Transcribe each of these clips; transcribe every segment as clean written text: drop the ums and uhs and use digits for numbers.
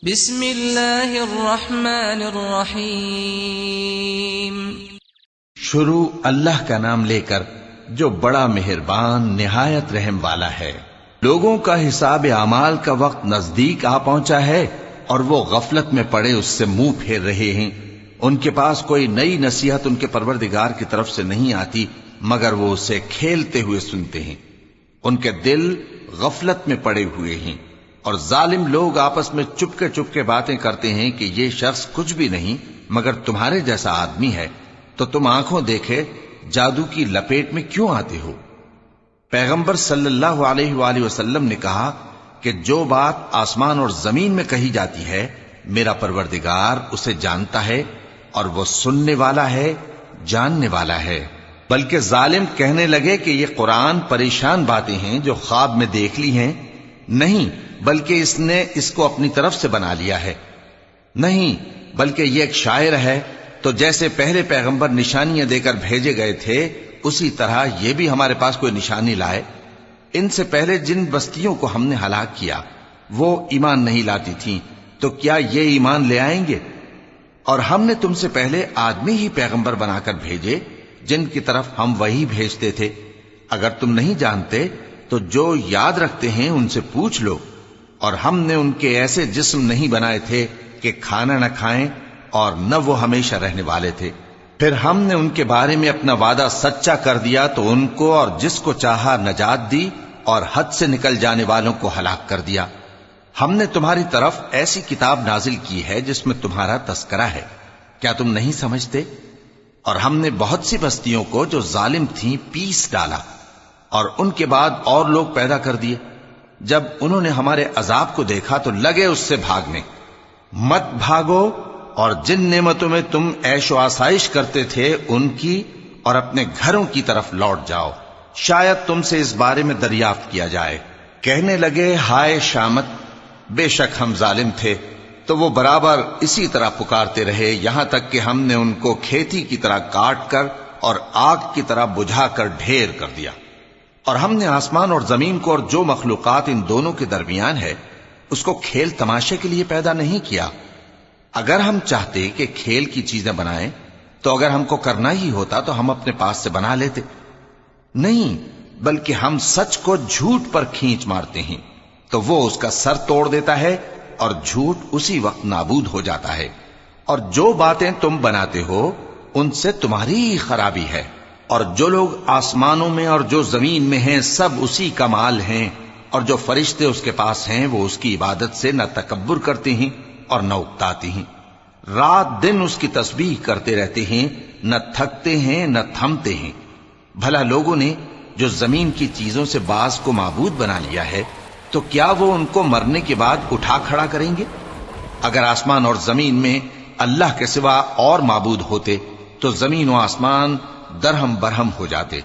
بسم اللہ الرحمن الرحیم۔ شروع اللہ کا نام لے کر جو بڑا مہربان نہایت رحم والا ہے۔ لوگوں کا حساب اعمال کا وقت نزدیک آ پہنچا ہے اور وہ غفلت میں پڑے اس سے منہ پھیر رہے ہیں۔ ان کے پاس کوئی نئی نصیحت ان کے پروردگار کی طرف سے نہیں آتی مگر وہ اسے کھیلتے ہوئے سنتے ہیں۔ ان کے دل غفلت میں پڑے ہوئے ہیں اور ظالم لوگ آپس میں چپکے باتیں کرتے ہیں کہ یہ شخص کچھ بھی نہیں مگر تمہارے جیسا آدمی ہے، تو تم آنکھوں دیکھے جادو کی لپیٹ میں کیوں آتے ہو؟ پیغمبر صلی اللہ علیہ وآلہ وسلم نے کہا کہ جو بات آسمان اور زمین میں کہی جاتی ہے میرا پروردگار اسے جانتا ہے اور وہ سننے والا ہے، جاننے والا ہے۔ بلکہ ظالم کہنے لگے کہ یہ قرآن پریشان باتیں ہیں جو خواب میں دیکھ لی ہیں، نہیں بلکہ اس نے اس کو اپنی طرف سے بنا لیا ہے، نہیں بلکہ یہ ایک شاعر ہے۔ تو جیسے پہلے پیغمبر نشانیاں دے کر بھیجے گئے تھے اسی طرح یہ بھی ہمارے پاس کوئی نشانی لائے۔ ان سے پہلے جن بستیوں کو ہم نے ہلاک کیا وہ ایمان نہیں لاتی تھیں، تو کیا یہ ایمان لے آئیں گے؟ اور ہم نے تم سے پہلے آدمی ہی پیغمبر بنا کر بھیجے جن کی طرف ہم وہی بھیجتے تھے۔ اگر تم نہیں جانتے تو جو یاد رکھتے ہیں ان سے پوچھ لو۔ اور ہم نے ان کے ایسے جسم نہیں بنائے تھے کہ کھانا نہ کھائیں اور نہ وہ ہمیشہ رہنے والے تھے۔ پھر ہم نے ان کے بارے میں اپنا وعدہ سچا کر دیا تو ان کو اور جس کو چاہا نجات دی اور حد سے نکل جانے والوں کو ہلاک کر دیا۔ ہم نے تمہاری طرف ایسی کتاب نازل کی ہے جس میں تمہارا تذکرہ ہے، کیا تم نہیں سمجھتے؟ اور ہم نے بہت سی بستیوں کو جو ظالم تھیں پیس ڈالا اور ان کے بعد اور لوگ پیدا کر دیے۔ جب انہوں نے ہمارے عذاب کو دیکھا تو لگے اس سے بھاگنے۔ مت بھاگو اور جن نعمتوں میں تم عیش و آسائش کرتے تھے ان کی اور اپنے گھروں کی طرف لوٹ جاؤ، شاید تم سے اس بارے میں دریافت کیا جائے۔ کہنے لگے ہائے شامت، بے شک ہم ظالم تھے، تو وہ برابر اسی طرح پکارتے رہے یہاں تک کہ ہم نے ان کو کھیتی کی طرح کاٹ کر اور آگ کی طرح بجھا کر ڈھیر کر دیا۔ اور ہم نے آسمان اور زمین کو اور جو مخلوقات ان دونوں کے درمیان ہے اس کو کھیل تماشے کے لیے پیدا نہیں کیا۔ اگر ہم چاہتے کہ کھیل کی چیزیں بنائیں تو اگر ہم کو کرنا ہی ہوتا تو ہم اپنے پاس سے بنا لیتے، نہیں بلکہ ہم سچ کو جھوٹ پر کھینچ مارتے ہیں تو وہ اس کا سر توڑ دیتا ہے اور جھوٹ اسی وقت نابود ہو جاتا ہے۔ اور جو باتیں تم بناتے ہو ان سے تمہاری ہی خرابی ہے۔ اور جو لوگ آسمانوں میں اور جو زمین میں ہیں سب اسی کا مال ہیں، اور جو فرشتے اس کے پاس ہیں وہ اس کی عبادت سے نہ تکبر کرتے ہیں اور نہ اکتاتے ہیں، رات دن اس کی تسبیح کرتے رہتے ہیں، نہ تھکتے ہیں نہ تھمتے ہیں۔ بھلا لوگوں نے جو زمین کی چیزوں سے بعض کو معبود بنا لیا ہے تو کیا وہ ان کو مرنے کے بعد اٹھا کھڑا کریں گے؟ اگر آسمان اور زمین میں اللہ کے سوا اور معبود ہوتے تو زمین و آسمان درہم برہم ہو جاتے۔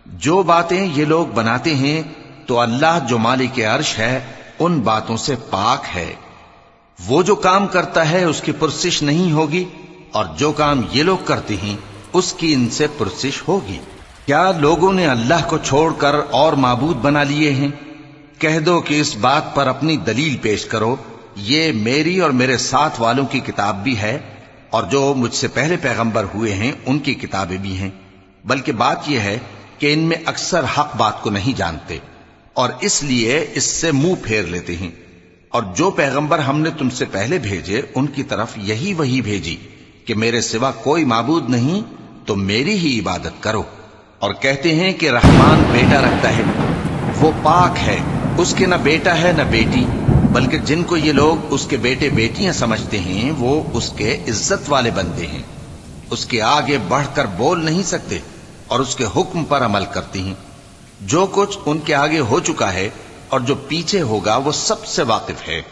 جو باتیں یہ لوگ بناتے ہیں تو اللہ جو مالک عرش ہے ان باتوں سے پاک ہے۔ وہ جو کام کرتا ہے اس کی پرسش نہیں ہوگی، اور جو کام یہ لوگ کرتے ہیں اس کی ان سے پرسش ہوگی۔ کیا لوگوں نے اللہ کو چھوڑ کر اور معبود بنا لیے ہیں؟ کہہ دو کہ اس بات پر اپنی دلیل پیش کرو، یہ میری اور میرے ساتھ والوں کی کتاب بھی ہے اور جو مجھ سے پہلے پیغمبر ہوئے ہیں ان کی کتابیں بھی ہیں۔ بلکہ بات یہ ہے کہ ان میں اکثر حق بات کو نہیں جانتے اور اس لیے اس سے منہ پھیر لیتے ہیں۔ اور جو پیغمبر ہم نے تم سے پہلے بھیجے ان کی طرف یہی وحی بھیجی کہ میرے سوا کوئی معبود نہیں تو میری ہی عبادت کرو۔ اور کہتے ہیں کہ رحمان بیٹا رکھتا ہے، وہ پاک ہے، اس کے نہ بیٹا ہے نہ بیٹی، بلکہ جن کو یہ لوگ اس کے بیٹے بیٹیاں سمجھتے ہیں وہ اس کے عزت والے بندے ہیں، اس کے آگے بڑھ کر بول نہیں سکتے اور اس کے حکم پر عمل کرتے ہیں۔ جو کچھ ان کے آگے ہو چکا ہے اور جو پیچھے ہوگا وہ سب سے واقف ہے،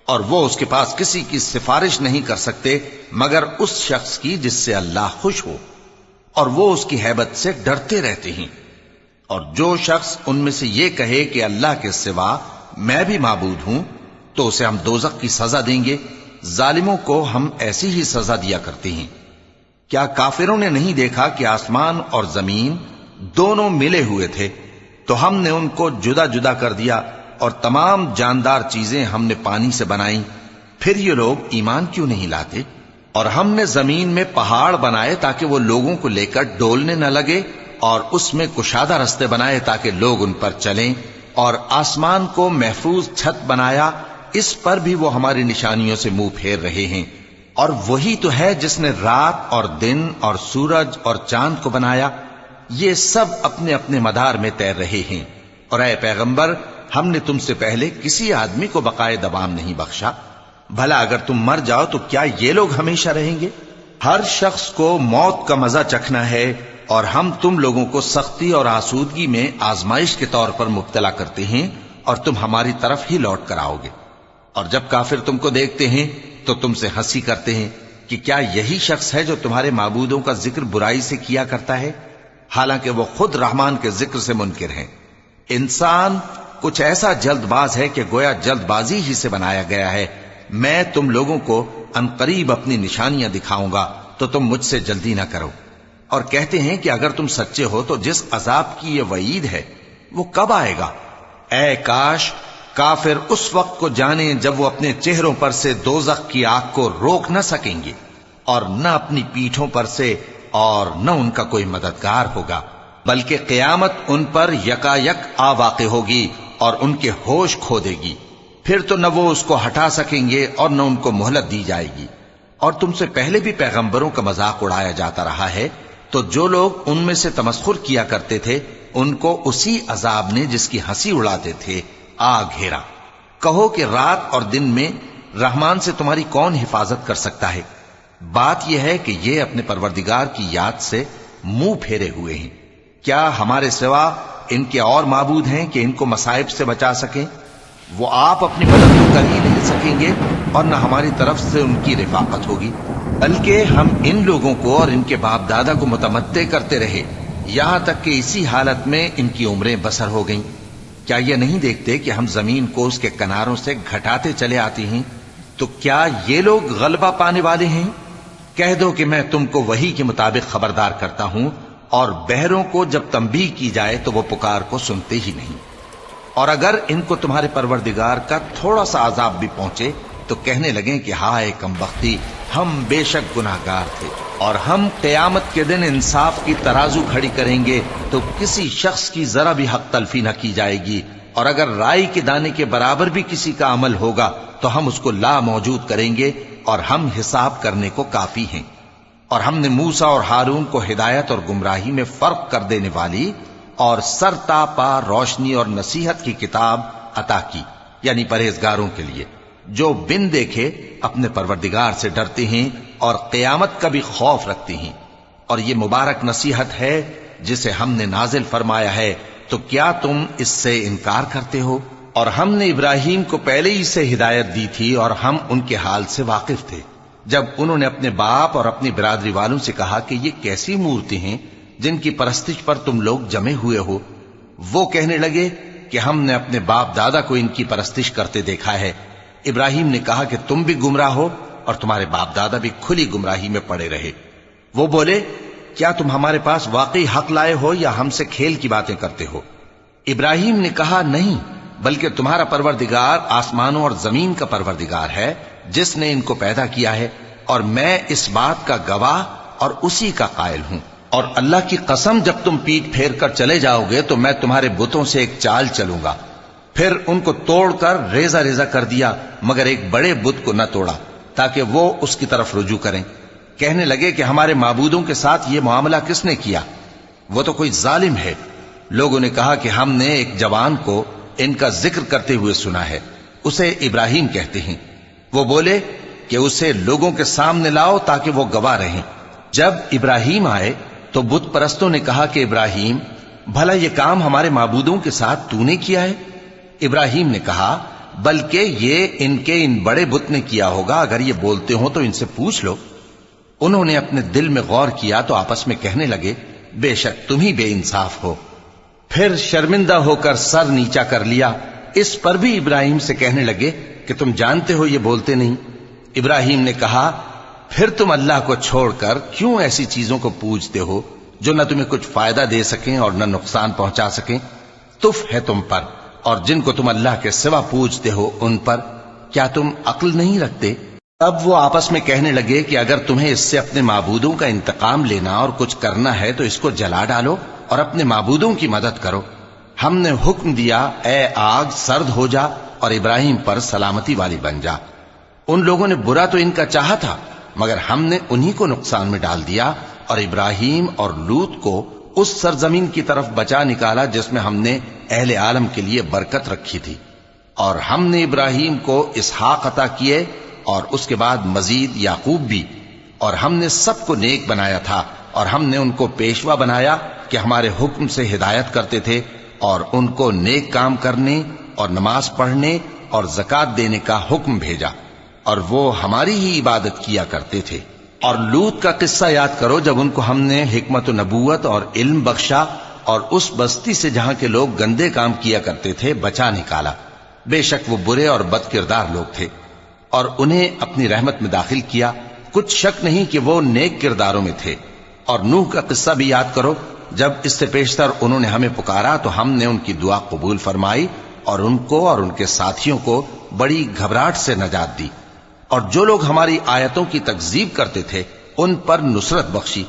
اور وہ اس کے پاس کسی کی سفارش نہیں کر سکتے مگر اس شخص کی جس سے اللہ خوش ہو، اور وہ اس کی ہیبت سے ڈرتے رہتے ہیں۔ اور جو شخص ان میں سے یہ کہے کہ اللہ کے سوا میں بھی معبود ہوں تو اسے ہم دوزخ کی سزا دیں گے، ظالموں کو ہم ایسی ہی سزا دیا کرتے ہیں۔ کیا کافروں نے نہیں دیکھا کہ آسمان اور زمین دونوں ملے ہوئے تھے تو ہم نے ان کو جدا جدا کر دیا، اور تمام جاندار چیزیں ہم نے پانی سے بنائیں، پھر یہ لوگ ایمان کیوں نہیں لاتے؟ اور ہم نے زمین میں پہاڑ بنائے تاکہ وہ لوگوں کو لے کر ڈولنے نہ لگے، اور اس میں کشادہ رستے بنائے تاکہ لوگ ان پر چلیں، اور آسمان کو محفوظ چھت بنایا، اس پر بھی وہ ہماری نشانیوں سے منہ پھیر رہے ہیں۔ اور وہی تو ہے جس نے رات اور دن اور سورج اور چاند کو بنایا، یہ سب اپنے اپنے مدار میں تیر رہے ہیں۔ اور اے پیغمبر، ہم نے تم سے پہلے کسی آدمی کو بقائے دوام نہیں بخشا، بھلا اگر تم مر جاؤ تو کیا یہ لوگ ہمیشہ رہیں گے؟ ہر شخص کو موت کا مزہ چکھنا ہے، اور ہم تم لوگوں کو سختی اور آسودگی میں آزمائش کے طور پر مبتلا کرتے ہیں، اور تم ہماری طرف ہی لوٹ کر آؤ گے۔ اور جب کافر تم کو دیکھتے ہیں تو تم سے ہنسی کرتے ہیں کہ کیا یہی شخص ہے جو تمہارے معبودوں کا ذکر برائی سے کیا کرتا ہے، حالانکہ وہ خود رحمان کے ذکر سے منکر ہیں۔ انسان کچھ ایسا جلد باز ہے کہ گویا جلد بازی ہی سے بنایا گیا ہے۔ میں تم لوگوں کو عنقریب اپنی نشانیاں دکھاؤں گا تو تم مجھ سے جلدی نہ کرو۔ اور کہتے ہیں کہ اگر تم سچے ہو تو جس عذاب کی یہ وعید ہے وہ کب آئے گا؟ اے کاش کافر اس وقت کو جانیں جب وہ اپنے چہروں پر سے دوزخ کی آگ کو روک نہ سکیں گے، اور نہ اپنی پیٹھوں پر سے، اور نہ ان کا کوئی مددگار ہوگا، بلکہ قیامت ان پر یکا یک آ واقع ہوگی اور ان کے ہوش کھو دے گی۔ پھر تو نہ وہ اس کو ہٹا سکیں گے اور نہ ان کو مہلت دی جائے گی۔ اور تم سے پہلے بھی پیغمبروں کا مذاق اڑایا جاتا رہا ہے، تو جو لوگ ان میں سے تمسخر کیا کرتے تھے ان کو اسی عذاب نے جس کی ہنسی اڑاتے تھے آ گھیرا۔ کہو کہ رات اور دن میں رحمان سے تمہاری کون حفاظت کر سکتا ہے؟ بات یہ ہے کہ یہ اپنے پروردگار کی یاد سے منہ پھیرے ہوئے ہیں۔ کیا ہمارے سوا ان کے اور معبود ہیں کہ ان کو مصائب سے بچا سکیں؟ وہ آپ اپنی مدد تو کر ہی نہیں سکیں گے، اور نہ ہماری طرف سے ان کی رفاقت ہوگی، بلکہ ہم ان لوگوں کو اور ان کے باپ دادا کو متمتع کرتے رہے، یہاں تک کہ اسی حالت میں ان کی عمریں بسر ہو گئیں۔ کیا یہ نہیں دیکھتے کہ ہم زمین کو اس کے کناروں سے گھٹاتے چلے آتے ہیں؟ تو کیا یہ لوگ غلبہ پانے والے ہیں؟ کہہ دو کہ میں تم کو وحی کے مطابق خبردار کرتا ہوں، اور بہروں کو جب تنبیہ کی جائے تو وہ پکار کو سنتے ہی نہیں۔ اور اگر ان کو تمہارے پروردگار کا تھوڑا سا عذاب بھی پہنچے تو کہنے لگیں کہ ہائے کمبختی، ہم بے شک گناہگار تھے۔ اور ہم قیامت کے دن انصاف کی ترازو کھڑی کریں گے تو کسی شخص کی ذرا بھی حق تلفی نہ کی جائے گی، اور اگر رائی کے دانے کے برابر بھی کسی کا عمل ہوگا تو ہم اس کو لا موجود کریں گے، اور ہم حساب کرنے کو کافی ہیں۔ اور ہم نے موسیٰ اور ہارون کو ہدایت اور گمراہی میں فرق کر دینے والی اور سر تا پا روشنی اور نصیحت کی کتاب عطا کی، یعنی پرہیزگاروں کے لیے جو بن دیکھے اپنے پروردگار سے ڈرتے ہیں اور قیامت کا بھی خوف رکھتے ہیں۔ اور یہ مبارک نصیحت ہے جسے ہم نے نازل فرمایا ہے، تو کیا تم اس سے انکار کرتے ہو؟ اور ہم نے ابراہیم کو پہلے ہی سے ہدایت دی تھی، اور ہم ان کے حال سے واقف تھے جب انہوں نے اپنے باپ اور اپنی برادری والوں سے کہا کہ یہ کیسی مورتی ہیں جن کی پرستش پر تم لوگ جمے ہوئے ہو۔ وہ کہنے لگے کہ ہم نے اپنے باپ دادا کو ان کی پرستش کرتے دیکھا ہے۔ ابراہیم نے کہا کہ تم بھی گمراہ ہو اور تمہارے باپ دادا بھی کھلی گمراہی میں پڑے رہے۔ وہ بولے کیا تم ہمارے پاس واقعی حق لائے ہو یا ہم سے کھیل کی باتیں کرتے ہو؟ ابراہیم نے کہا نہیں، بلکہ تمہارا پروردگار آسمانوں اور زمین کا پروردگار ہے جس نے ان کو پیدا کیا ہے، اور میں اس بات کا گواہ اور اسی کا قائل ہوں۔ اور اللہ کی قسم جب تم پیٹ پھیر کر چلے جاؤ گے تو میں تمہارے بتوں سے ایک چال چلوں گا۔ پھر ان کو توڑ کر ریزہ ریزہ کر دیا، مگر ایک بڑے بت کو نہ توڑا تاکہ وہ اس کی طرف رجوع کریں۔ کہنے لگے کہ ہمارے معبودوں کے ساتھ یہ معاملہ کس نے کیا؟ وہ تو کوئی ظالم ہے۔ لوگوں نے کہا کہ ہم نے ایک جوان کو ان کا ذکر کرتے ہوئے سنا ہے، اسے ابراہیم کہتے ہیں۔ وہ بولے کہ اسے لوگوں کے سامنے لاؤ تاکہ وہ گواہ رہیں۔ جب ابراہیم آئے تو بت پرستوں نے کہا کہ ابراہیم، بھلا یہ کام ہمارے معبودوں کے ساتھ تو نے کیا ہے؟ ابراہیم نے کہا بلکہ یہ ان بڑے بت نے کیا ہوگا، اگر یہ بولتے ہوں تو ان سے پوچھ لو۔ انہوں نے اپنے دل میں غور کیا تو آپس میں کہنے لگے بے شک تم ہی بے انصاف ہو۔ پھر شرمندہ ہو کر سر نیچا کر لیا۔ اس پر بھی ابراہیم سے کہنے لگے کہ تم جانتے ہو یہ بولتے نہیں۔ ابراہیم نے کہا پھر تم اللہ کو چھوڑ کر کیوں ایسی چیزوں کو پوجتے ہو جو نہ تمہیں کچھ فائدہ دے سکیں اور نہ نقصان پہنچا سکیں؟ تف ہے تم پر اور جن کو تم اللہ کے سوا پوجتے ہو ان پر۔ کیا تم عقل نہیں رکھتے؟ اب وہ آپس میں کہنے لگے کہ اگر تمہیں اس سے اپنے معبودوں کا انتقام لینا اور کچھ کرنا ہے تو اس کو جلا ڈالو اور اپنے معبودوں کی مدد کرو۔ ہم نے حکم دیا اے آگ سرد ہو جا اور ابراہیم پر سلامتی والی بن جا۔ ان لوگوں نے برا تو ان کا چاہا تھا، مگر ہم نے انہی کو نقصان میں ڈال دیا اور ابراہیم اور لوط کو اس سرزمین کی طرف بچا نکالا جس میں ہم نے اہل عالم کے لیے برکت رکھی تھی۔ اور ہم نے ابراہیم کو اسحاق عطا کیے اور اس کے بعد مزید یعقوب بھی، اور ہم نے سب کو نیک بنایا تھا، اور ہم نے ان کو پیشوا بنایا کہ ہمارے حکم سے ہدایت کرتے تھے، اور ان کو نیک کام کرنے اور نماز پڑھنے اور زکوٰۃ دینے کا حکم بھیجا، اور وہ ہماری ہی عبادت کیا کرتے تھے۔ اور لوط کا قصہ یاد کرو جب ان کو ہم نے حکمت و نبوت اور علم بخشا اور اس بستی سے جہاں کے لوگ گندے کام کیا کرتے تھے بچا نکالا۔ بے شک وہ برے اور بد کردار لوگ تھے، اور انہیں اپنی رحمت میں داخل کیا، کچھ شک نہیں کہ وہ نیک کرداروں میں تھے۔ اور نوح کا قصہ بھی یاد کرو، جب اس سے پیشتر انہوں نے ہمیں پکارا تو ہم نے ان کی دعا قبول فرمائی اور ان کو اور ان کے ساتھیوں کو بڑی گھبراہٹ سے نجات دی، اور جو لوگ ہماری آیتوں کی تکذیب کرتے تھے ان پر نصرت بخشی۔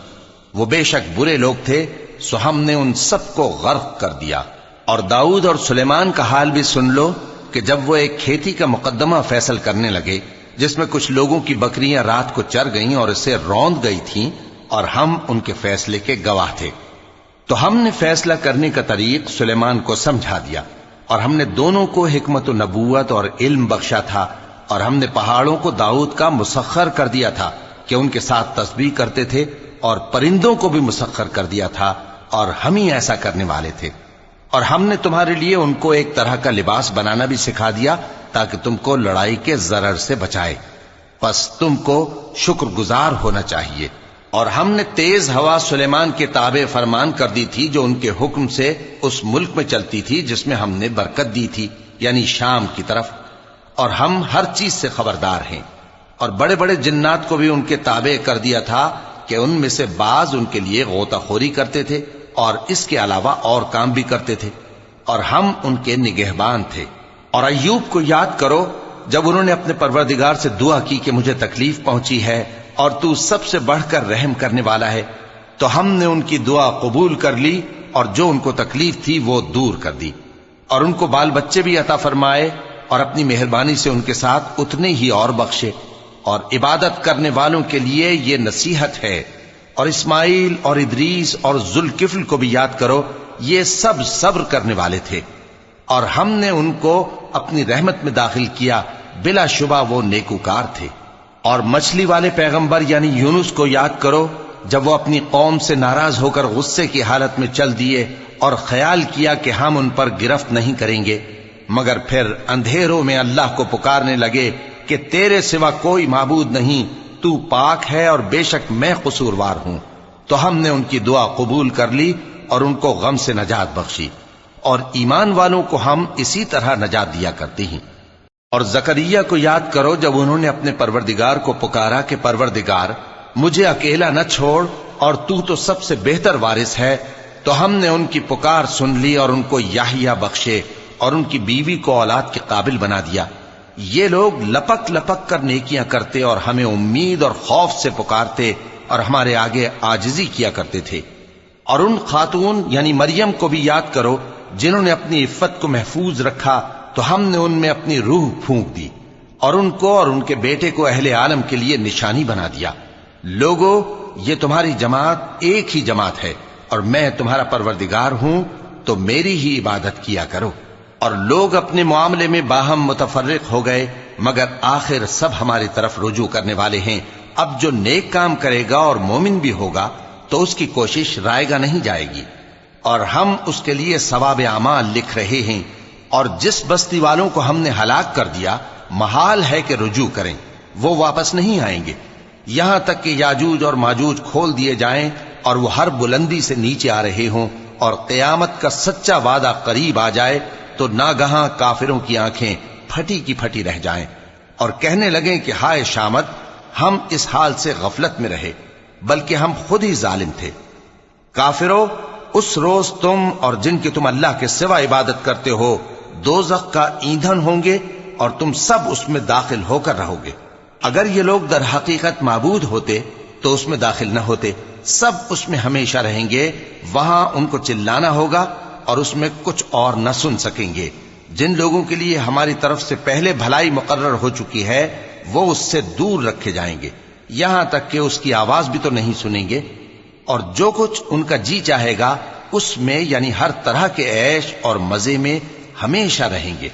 وہ بے شک برے لوگ تھے، سو ہم نے ان سب کو غرق کر دیا۔ اور داؤد اور سلیمان کا حال بھی سن لو کہ جب وہ ایک کھیتی کا مقدمہ فیصل کرنے لگے جس میں کچھ لوگوں کی بکریاں رات کو چر گئیں اور اسے روند گئی تھیں، اور ہم ان کے فیصلے کے گواہ تھے، تو ہم نے فیصلہ کرنے کا طریق سلیمان کو سمجھا دیا، اور ہم نے دونوں کو حکمت و نبوت اور علم بخشا تھا، اور ہم نے پہاڑوں کو داؤد کا مسخر کر دیا تھا کہ ان کے ساتھ تسبیح کرتے تھے، اور پرندوں کو بھی مسخر کر دیا تھا، اور ہم ہی ایسا کرنے والے تھے۔ اور ہم نے تمہارے لیے ان کو ایک طرح کا لباس بنانا بھی سکھا دیا تاکہ تم کو لڑائی کے ضرر سے بچائے، پس تم کو شکر گزار ہونا چاہیے۔ اور ہم نے تیز ہوا سلیمان کے تابع فرمان کر دی تھی جو ان کے حکم سے اس ملک میں چلتی تھی جس میں ہم نے برکت دی تھی، یعنی شام کی طرف، اور ہم ہر چیز سے خبردار ہیں۔ اور بڑے بڑے جنات کو بھی ان کے تابع کر دیا تھا کہ ان میں سے بعض ان کے لیے غوطہ خوری کرتے تھے اور اس کے علاوہ اور کام بھی کرتے تھے، اور ہم ان کے نگہبان تھے۔ اور ایوب کو یاد کرو جب انہوں نے اپنے پروردگار سے دعا کی کہ مجھے تکلیف پہنچی ہے اور تو سب سے بڑھ کر رحم کرنے والا ہے، تو ہم نے ان کی دعا قبول کر لی اور جو ان کو تکلیف تھی وہ دور کر دی، اور ان کو بال بچے بھی عطا فرمائے، اور اپنی مہربانی سے ان کے ساتھ اتنے ہی اور بخشے۔ اور عبادت کرنے والوں کے لیے یہ نصیحت ہے۔ اور اسماعیل اور ادریس اور ذوالکفل کو بھی یاد کرو، یہ سب صبر کرنے والے تھے، اور ہم نے ان کو اپنی رحمت میں داخل کیا، بلا شبہ وہ نیکوکار تھے۔ اور مچھلی والے پیغمبر یعنی یونس کو یاد کرو جب وہ اپنی قوم سے ناراض ہو کر غصے کی حالت میں چل دیے اور خیال کیا کہ ہم ان پر گرفت نہیں کریں گے، مگر پھر اندھیروں میں اللہ کو پکارنے لگے کہ تیرے سوا کوئی معبود نہیں، تو پاک ہے اور بے شک میں قصوروار ہوں، تو ہم نے ان کی دعا قبول کر لی اور ان کو غم سے نجات بخشی، اور ایمان والوں کو ہم اسی طرح نجات دیا کرتے ہیں۔ اور زکریا کو یاد کرو جب انہوں نے اپنے پروردگار کو پکارا کہ پروردگار مجھے اکیلا نہ چھوڑ اور تو سب سے بہتر وارث ہے، تو ہم نے ان کی پکار سن لی اور ان کو یحییٰ بخشے اور ان کی بیوی کو اولاد کے قابل بنا دیا۔ یہ لوگ لپک لپک کر نیکیاں کرتے اور ہمیں امید اور خوف سے پکارتے اور ہمارے آگے عاجزی کیا کرتے تھے۔ اور ان خاتون یعنی مریم کو بھی یاد کرو جنہوں نے اپنی عفت کو محفوظ رکھا، تو ہم نے ان میں اپنی روح پھونک دی اور ان کو اور ان کے بیٹے کو اہل عالم کے لیے نشانی بنا دیا۔ لوگو، یہ تمہاری جماعت ایک ہی جماعت ہے اور میں تمہارا پروردگار ہوں، تو میری ہی عبادت کیا کرو۔ اور لوگ اپنے معاملے میں باہم متفرق ہو گئے، مگر آخر سب ہماری طرف رجوع کرنے والے ہیں۔ اب جو نیک کام کرے گا اور مومن بھی ہوگا تو اس کی کوشش رائے گا نہیں جائے گی، اور ہم اس کے لیے ثواب اعمال لکھ رہے ہیں۔ اور جس بستی والوں کو ہم نے ہلاک کر دیا محال ہے کہ رجوع کریں، وہ واپس نہیں آئیں گے، یہاں تک کہ یاجوج اور ماجوج کھول دیے جائیں اور وہ ہر بلندی سے نیچے آ رہے ہوں، اور قیامت کا سچا وعدہ قریب آ جائے تو ناگہاں کافروں کی آنکھیں پھٹی کی پھٹی رہ جائیں اور کہنے لگیں کہ ہائے شامت، ہم اس حال سے غفلت میں رہے، بلکہ ہم خود ہی ظالم تھے۔ کافرو، اس روز تم اور جن کی تم اللہ کے سوا عبادت کرتے ہو دوزخ کا ایندھن ہوں گے، اور تم سب اس میں داخل ہو کر رہو گے۔ اگر یہ لوگ در حقیقت معبود ہوتے تو اس میں داخل نہ ہوتے، سب اس میں ہمیشہ رہیں گے، وہاں ان کو چلانا ہوگا اور اس میں کچھ اور نہ سن سکیں گے۔ جن لوگوں کے لیے ہماری طرف سے پہلے بھلائی مقرر ہو چکی ہے وہ اس سے دور رکھے جائیں گے، یہاں تک کہ اس کی آواز بھی تو نہیں سنیں گے، اور جو کچھ ان کا جی چاہے گا اس میں یعنی ہر طرح کے عیش اور مزے میں ہمیشہ رہیں گے۔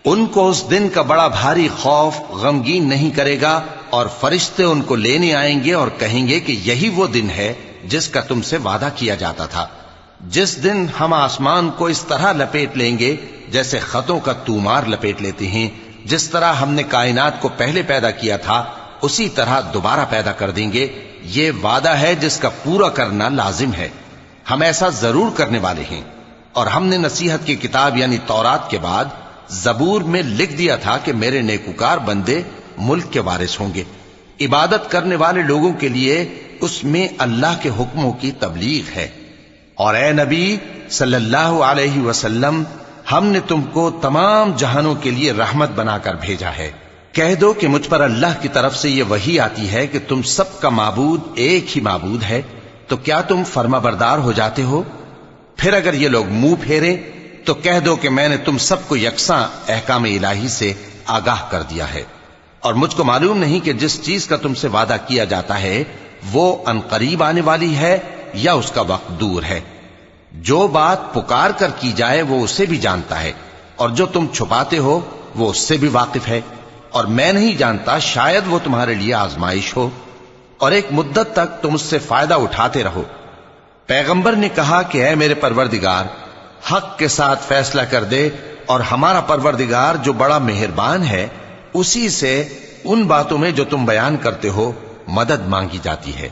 ان کو اس دن کا بڑا بھاری خوف غمگین نہیں کرے گا، اور فرشتے ان کو لینے آئیں گے اور کہیں گے کہ یہی وہ دن ہے جس کا تم سے وعدہ کیا جاتا تھا، جس دن ہم آسمان کو اس طرح لپیٹ لیں گے جیسے خطوں کا تومار لپیٹ لیتے ہیں، جس طرح ہم نے کائنات کو پہلے پیدا کیا تھا اسی طرح دوبارہ پیدا کر دیں گے۔ یہ وعدہ ہے جس کا پورا کرنا لازم ہے، ہم ایسا ضرور کرنے والے ہیں۔ اور ہم نے نصیحت کی کتاب یعنی تورات کے بعد زبور میں لکھ دیا تھا کہ میرے نیکوکار بندے ملک کے وارث ہوں گے۔ عبادت کرنے والے لوگوں کے لیے اس میں اللہ کے حکموں کی تبلیغ ہے۔ اور اے نبی صلی اللہ علیہ وسلم، ہم نے تم کو تمام جہانوں کے لیے رحمت بنا کر بھیجا ہے۔ کہہ دو کہ مجھ پر اللہ کی طرف سے یہ وحی آتی ہے کہ تم سب کا معبود ایک ہی معبود ہے، تو کیا تم فرما بردار ہو جاتے ہو؟ پھر اگر یہ لوگ منہ پھیریں تو کہہ دو کہ میں نے تم سب کو یکساں احکام الہی سے آگاہ کر دیا ہے، اور مجھ کو معلوم نہیں کہ جس چیز کا تم سے وعدہ کیا جاتا ہے وہ عنقریب آنے والی ہے یا اس کا وقت دور ہے۔ جو بات پکار کر کی جائے وہ اسے بھی جانتا ہے، اور جو تم چھپاتے ہو وہ اس سے بھی واقف ہے، اور میں نہیں جانتا شاید وہ تمہارے لیے آزمائش ہو، اور ایک مدت تک تم اس سے فائدہ اٹھاتے رہو۔ پیغمبر نے کہا کہ اے میرے پروردگار، حق کے ساتھ فیصلہ کر دے، اور ہمارا پروردگار جو بڑا مہربان ہے اسی سے ان باتوں میں جو تم بیان کرتے ہو مدد مانگی جاتی ہے۔